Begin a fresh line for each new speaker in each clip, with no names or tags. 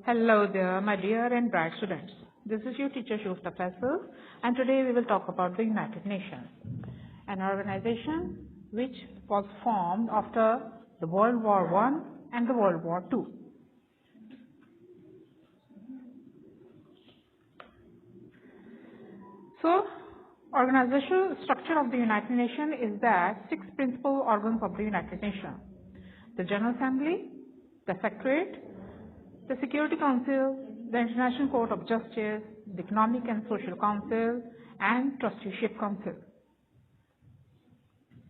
Hello there, my dear and bright students. This is your teacher Shufta Faisal, and today we will talk about the United Nations, an organization which was formed after the World War I and the World War II. So, organizational structure of the United Nations is that 6 principal organs of the United Nations: the General Assembly, the Secretariat, the Security Council, the International Court of Justice, the Economic and Social Council, and Trusteeship Council.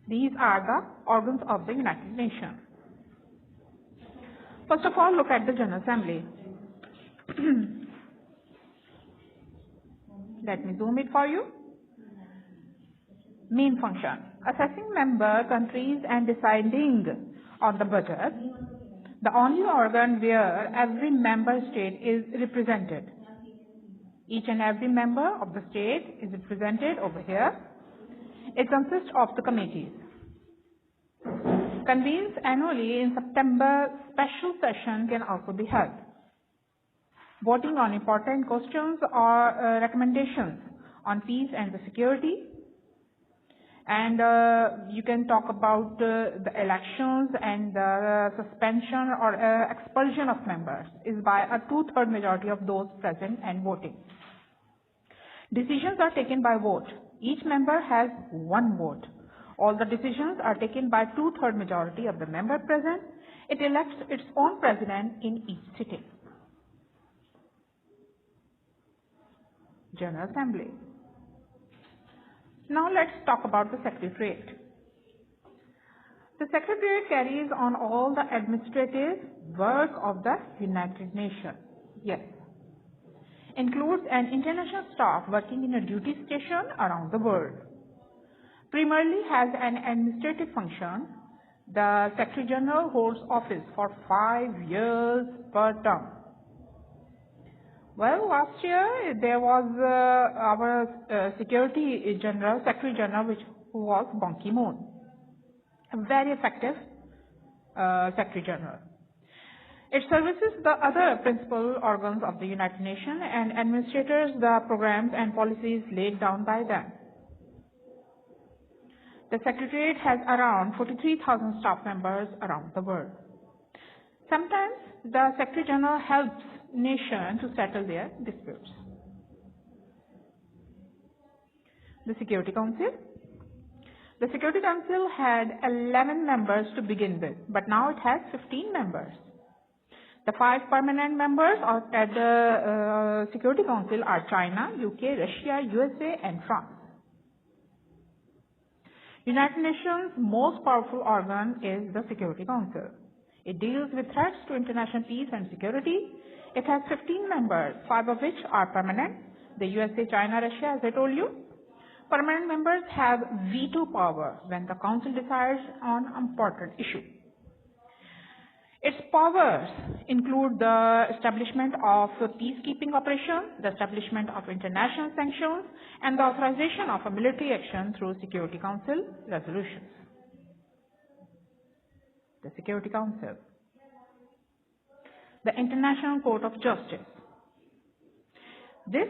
These are the organs of the United Nations. First of all, look at the General Assembly. Let me zoom it for you. Main function: assessing member countries and deciding on the budget. The only organ where every member state is represented. Each and every member of the state is represented over here. It consists of the committees. Convenes annually in September. Special session can also be held. Voting on important questions or recommendations on peace and the security. And you can talk about the elections and the suspension or expulsion of members is by a 2/3 majority of those present and voting. Decisions are taken by vote. Each member has one vote. All the decisions are taken by 2/3 majority of the member present. It elects its own president in each sitting. General Assembly. Now let's talk about the Secretariat. The Secretariat carries on all the administrative work of the United Nations. Yes. Includes an international staff working in a duty station around the world. Primarily has an administrative function. The Secretary General holds office for 5 years per term. Well, last year there was our Secretary General, who was Ban Ki-moon, a very effective Secretary General. It services the other principal organs of the United Nations and administers the programs and policies laid down by them. The Secretariat has around 43,000 staff members around the world. Sometimes the Secretary General helps nations to settle their disputes. The Security Council. The Security Council had 11 members to begin with, but now it has 15 members. The 5 permanent members at the Security Council are China, UK, Russia, USA, and France. United Nations' most powerful organ is the Security Council. It deals with threats to international peace and security. It has 15 members, 5 of which are permanent. The USA, China, Russia, as I told you. Permanent members have veto power when the Council decides on an important issue. Its powers include the establishment of peacekeeping operations, the establishment of international sanctions, and the authorization of a military action through Security Council resolutions. The Security Council. The International Court of Justice. This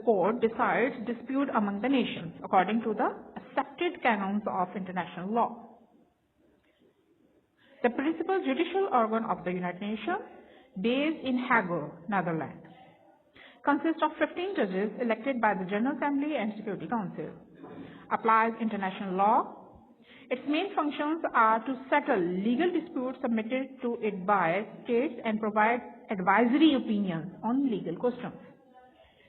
court decides dispute among the nations according to the accepted canons of international law. The principal judicial organ of the United Nations, based in Hague, Netherlands, consists of 15 judges elected by the General Assembly and Security Council. Applies international law. Its main functions are to settle legal disputes submitted to it by states and provide advisory opinions on legal questions.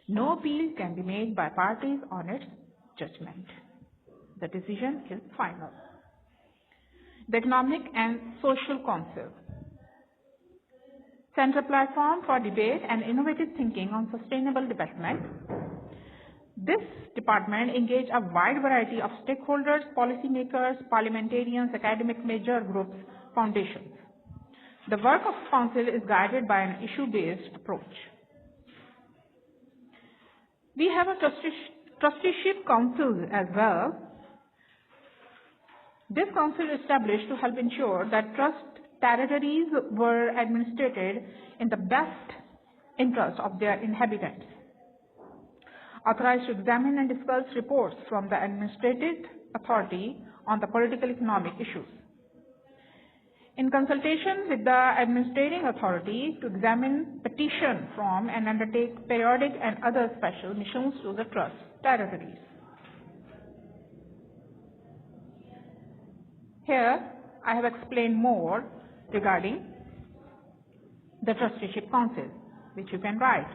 No appeal can be made by parties on its judgment. The decision is final. The Economic and Social Council. Central platform for debate and innovative thinking on sustainable development. This department engages a wide variety of stakeholders, policymakers, parliamentarians, academic major groups, foundations. The work of the Council is guided by an issue-based approach. We have a trusteeship council as well. This council is established to help ensure that trust territories were administered in the best interest of their inhabitants. Authorized to examine and discuss reports from the administrative authority on the political economic issues. In consultation with the administrating authority to examine petition from and undertake periodic and other special missions to the trust territories. Here I have explained more regarding the Trusteeship Council, which you can write.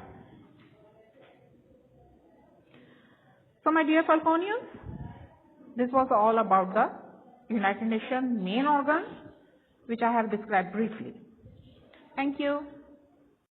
So my dear Falconians, this was all about the United Nations main organ, which I have described briefly. Thank you.